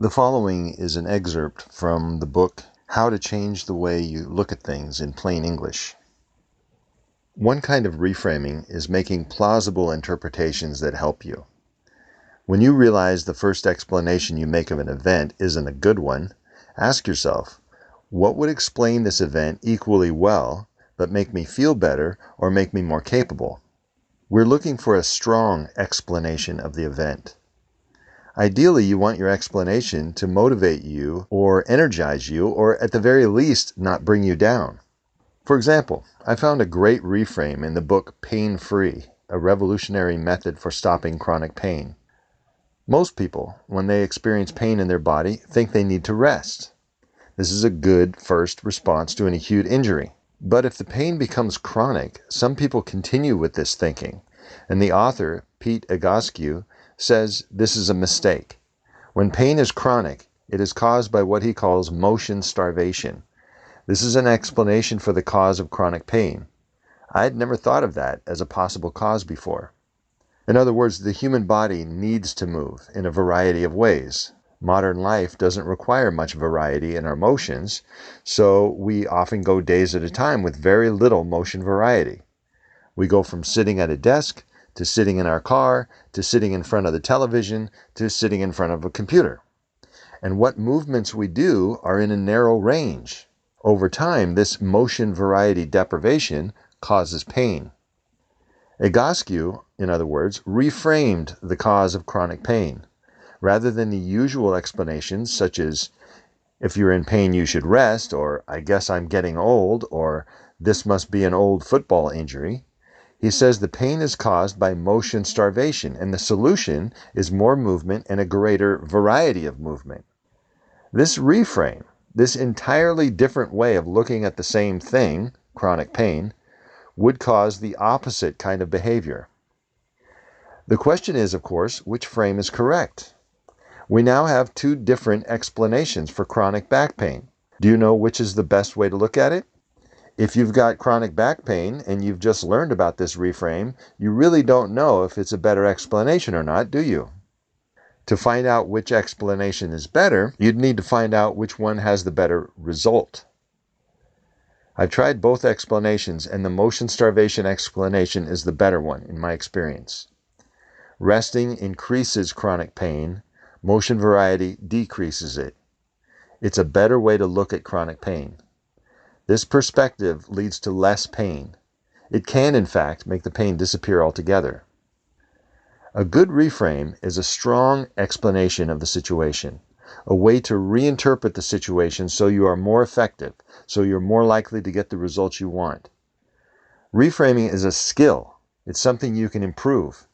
The following is an excerpt from the book, How to Change the Way You Look at Things in Plain English. One kind of reframing is making plausible interpretations that help you. When you realize the first explanation you make of an event isn't a good one, ask yourself, what would explain this event equally well, but make me feel better or make me more capable? We're looking for a strong explanation of the event. Ideally, you want your explanation to motivate you or energize you, or at the very least, not bring you down. For example, I found a great reframe in the book Pain Free, a revolutionary method for stopping chronic pain. Most people, when they experience pain in their body, think they need to rest. This is a good first response to an acute injury. But if the pain becomes chronic, some people continue with this thinking, and the author, Pete Egoscue, says this is a mistake. When pain is chronic, it is caused by what he calls motion starvation. This is an explanation for the cause of chronic pain. I had never thought of that as a possible cause before. In other words, the human body needs to move in a variety of ways. Modern life doesn't require much variety in our motions, so we often go days at a time with very little motion variety. We go from sitting at a desk to sitting in our car, to sitting in front of the television, to sitting in front of a computer. And what movements we do are in a narrow range. Over time, this motion variety deprivation causes pain. Egoscue, in other words, reframed the cause of chronic pain. Rather than the usual explanations, such as, if you're in pain you should rest, or I guess I'm getting old, or this must be an old football injury, he says the pain is caused by motion starvation, and the solution is more movement and a greater variety of movement. This reframe, this entirely different way of looking at the same thing, chronic pain, would cause the opposite kind of behavior. The question is, of course, which frame is correct? We now have two different explanations for chronic back pain. Do you know which is the best way to look at it? If you've got chronic back pain and you've just learned about this reframe, you really don't know if it's a better explanation or not, do you? To find out which explanation is better, you'd need to find out which one has the better result. I've tried both explanations, and the motion starvation explanation is the better one in my experience. Resting increases chronic pain, motion variety decreases it. It's a better way to look at chronic pain. This perspective leads to less pain. It can, in fact, make the pain disappear altogether. A good reframe is a strong explanation of the situation, a way to reinterpret the situation so you are more effective, so you're more likely to get the results you want. Reframing is a skill. It's something you can improve.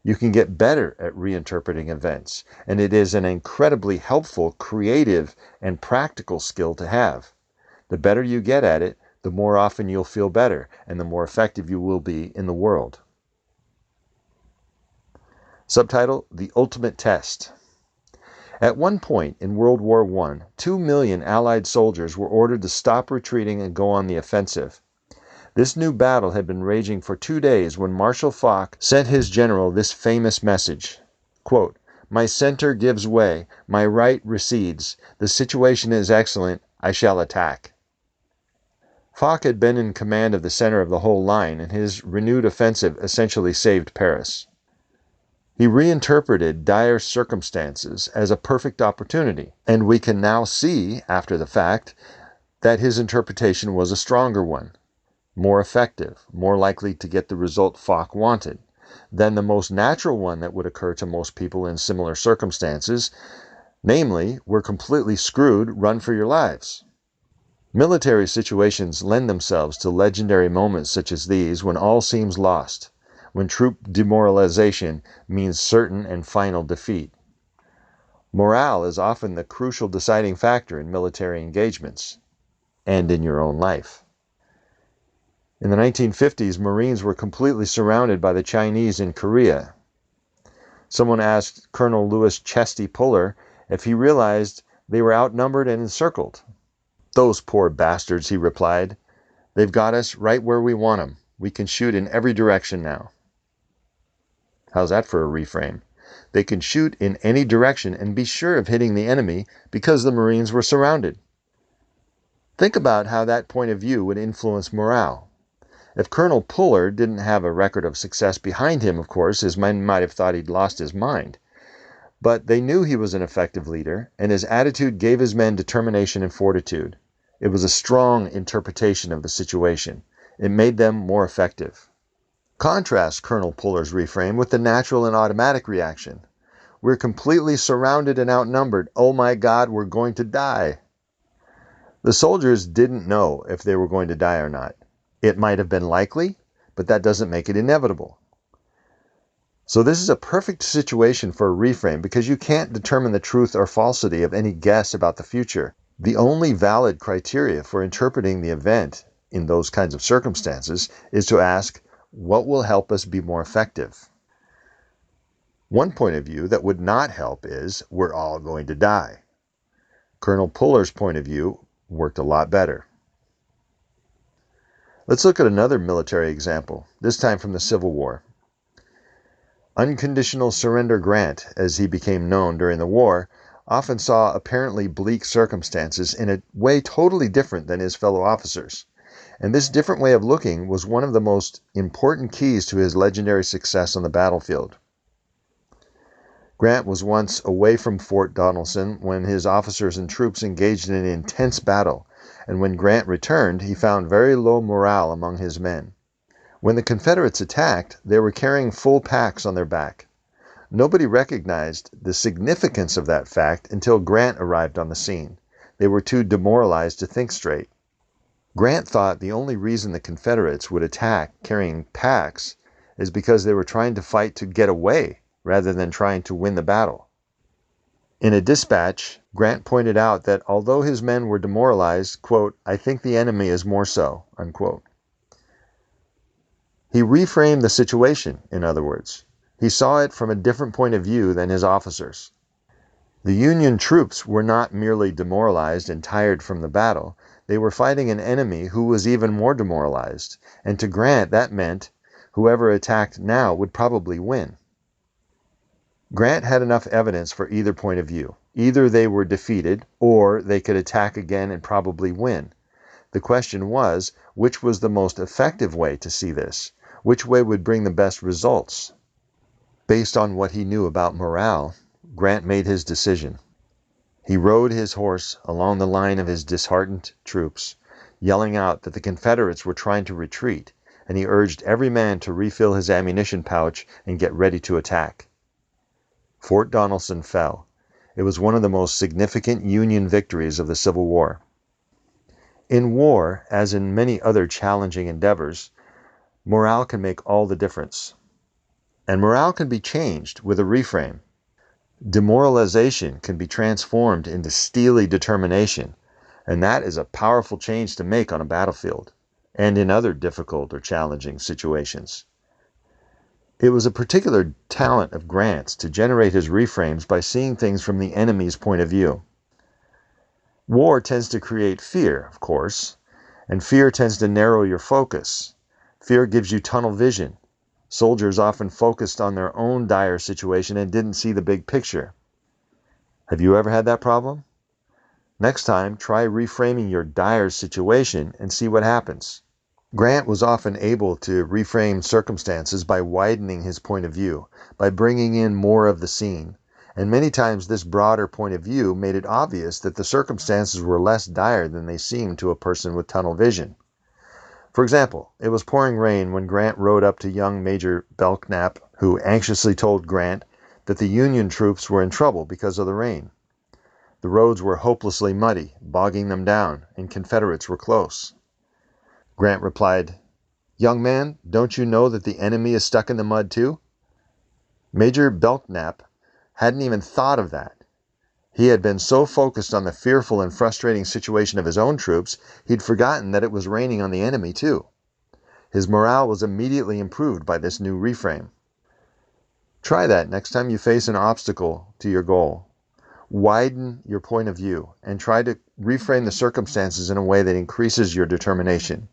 You can get better at reinterpreting events, and it is an incredibly helpful, creative, and practical skill to have. The better you get at it, the more often you'll feel better, and the more effective you will be in the world. Subtitle, The Ultimate Test. At one point in World War I, 2 million Allied soldiers were ordered to stop retreating and go on the offensive. This new battle had been raging for 2 days when Marshal Foch sent his general this famous message, quote, "My center gives way, my right recedes. The situation is excellent. I shall attack." Foch had been in command of the center of the whole line, and his renewed offensive essentially saved Paris. He reinterpreted dire circumstances as a perfect opportunity, and we can now see, after the fact, that his interpretation was a stronger one, more effective, more likely to get the result Foch wanted, than the most natural one that would occur to most people in similar circumstances, namely, we're completely screwed, run for your lives. Military situations lend themselves to legendary moments such as these when all seems lost, when troop demoralization means certain and final defeat. Morale is often the crucial deciding factor in military engagements and in your own life. In the 1950s, Marines were completely surrounded by the Chinese in Korea. Someone asked Colonel Louis Chesty Puller if he realized they were outnumbered and encircled. "Those poor bastards," he replied. "They've got us right where we want them. We can shoot in every direction now." How's that for a reframe? They could shoot in any direction and be sure of hitting the enemy because the Marines were surrounded. Think about how that point of view would influence morale. If Colonel Puller didn't have a record of success behind him, of course, his men might have thought he'd lost his mind. But they knew he was an effective leader, and his attitude gave his men determination and fortitude. It was a strong interpretation of the situation. It made them more effective. Contrast Colonel Puller's reframe with the natural and automatic reaction. We're completely surrounded and outnumbered. Oh my God, we're going to die. The soldiers didn't know if they were going to die or not. It might have been likely, but that doesn't make it inevitable. So this is a perfect situation for a reframe because you can't determine the truth or falsity of any guess about the future. The only valid criteria for interpreting the event in those kinds of circumstances is to ask, what will help us be more effective? One point of view that would not help is, we're all going to die. Colonel Puller's point of view worked a lot better. Let's look at another military example, this time from the Civil War. Unconditional Surrender Grant, as he became known during the war, often saw apparently bleak circumstances in a way totally different than his fellow officers. And this different way of looking was one of the most important keys to his legendary success on the battlefield. Grant was once away from Fort Donelson when his officers and troops engaged in an intense battle, and when Grant returned, he found very low morale among his men. When the Confederates attacked, they were carrying full packs on their back. Nobody recognized the significance of that fact until Grant arrived on the scene. They were too demoralized to think straight. Grant thought the only reason the Confederates would attack carrying packs is because they were trying to fight to get away rather than trying to win the battle. In a dispatch, Grant pointed out that although his men were demoralized, quote, "I think the enemy is more so," unquote. He reframed the situation, in other words. He saw it from a different point of view than his officers. The Union troops were not merely demoralized and tired from the battle. They were fighting an enemy who was even more demoralized, and to Grant that meant whoever attacked now would probably win. Grant had enough evidence for either point of view. Either they were defeated, or they could attack again and probably win. The question was, which was the most effective way to see this? Which way would bring the best results? Based on what he knew about morale, Grant made his decision. He rode his horse along the line of his disheartened troops, yelling out that the Confederates were trying to retreat, and he urged every man to refill his ammunition pouch and get ready to attack. Fort Donelson fell. It was one of the most significant Union victories of the Civil War. In war, as in many other challenging endeavors, morale can make all the difference. And morale can be changed with a reframe. Demoralization can be transformed into steely determination, and that is a powerful change to make on a battlefield and in other difficult or challenging situations. It was a particular talent of Grant's to generate his reframes by seeing things from the enemy's point of view. War tends to create fear, of course, and fear tends to narrow your focus. Fear gives you tunnel vision. Soldiers often focused on their own dire situation and didn't see the big picture. Have you ever had that problem? Next time, try reframing your dire situation and see what happens. Grant was often able to reframe circumstances by widening his point of view, by bringing in more of the scene, and many times this broader point of view made it obvious that the circumstances were less dire than they seemed to a person with tunnel vision. For example, it was pouring rain when Grant rode up to young Major Belknap, who anxiously told Grant that the Union troops were in trouble because of the rain. The roads were hopelessly muddy, bogging them down, and Confederates were close. Grant replied, "Young man, don't you know that the enemy is stuck in the mud too?" Major Belknap hadn't even thought of that. He had been so focused on the fearful and frustrating situation of his own troops, he'd forgotten that it was raining on the enemy too. His morale was immediately improved by this new reframe. Try that next time you face an obstacle to your goal. Widen your point of view and try to reframe the circumstances in a way that increases your determination.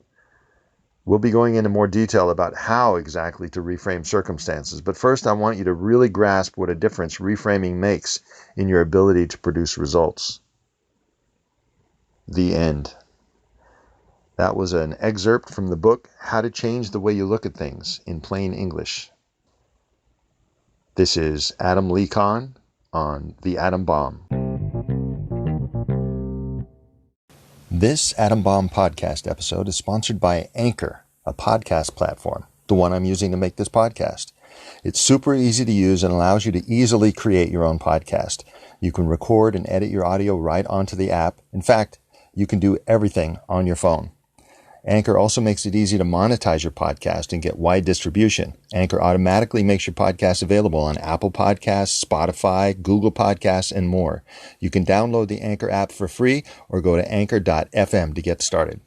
We'll be going into more detail about how exactly to reframe circumstances, but first I want you to really grasp what a difference reframing makes in your ability to produce results. The end. That was an excerpt from the book, How to Change the Way You Look at Things in Plain English. This is Adam Lee Kahn on The Atom Bomb. This Atom Bomb podcast episode is sponsored by Anchor, a podcast platform, the one I'm using to make this podcast. It's super easy to use and allows you to easily create your own podcast. You can record and edit your audio right onto the app. In fact, you can do everything on your phone. Anchor also makes it easy to monetize your podcast and get wide distribution. Anchor automatically makes your podcast available on Apple Podcasts, Spotify, Google Podcasts, and more. You can download the Anchor app for free or go to anchor.fm to get started.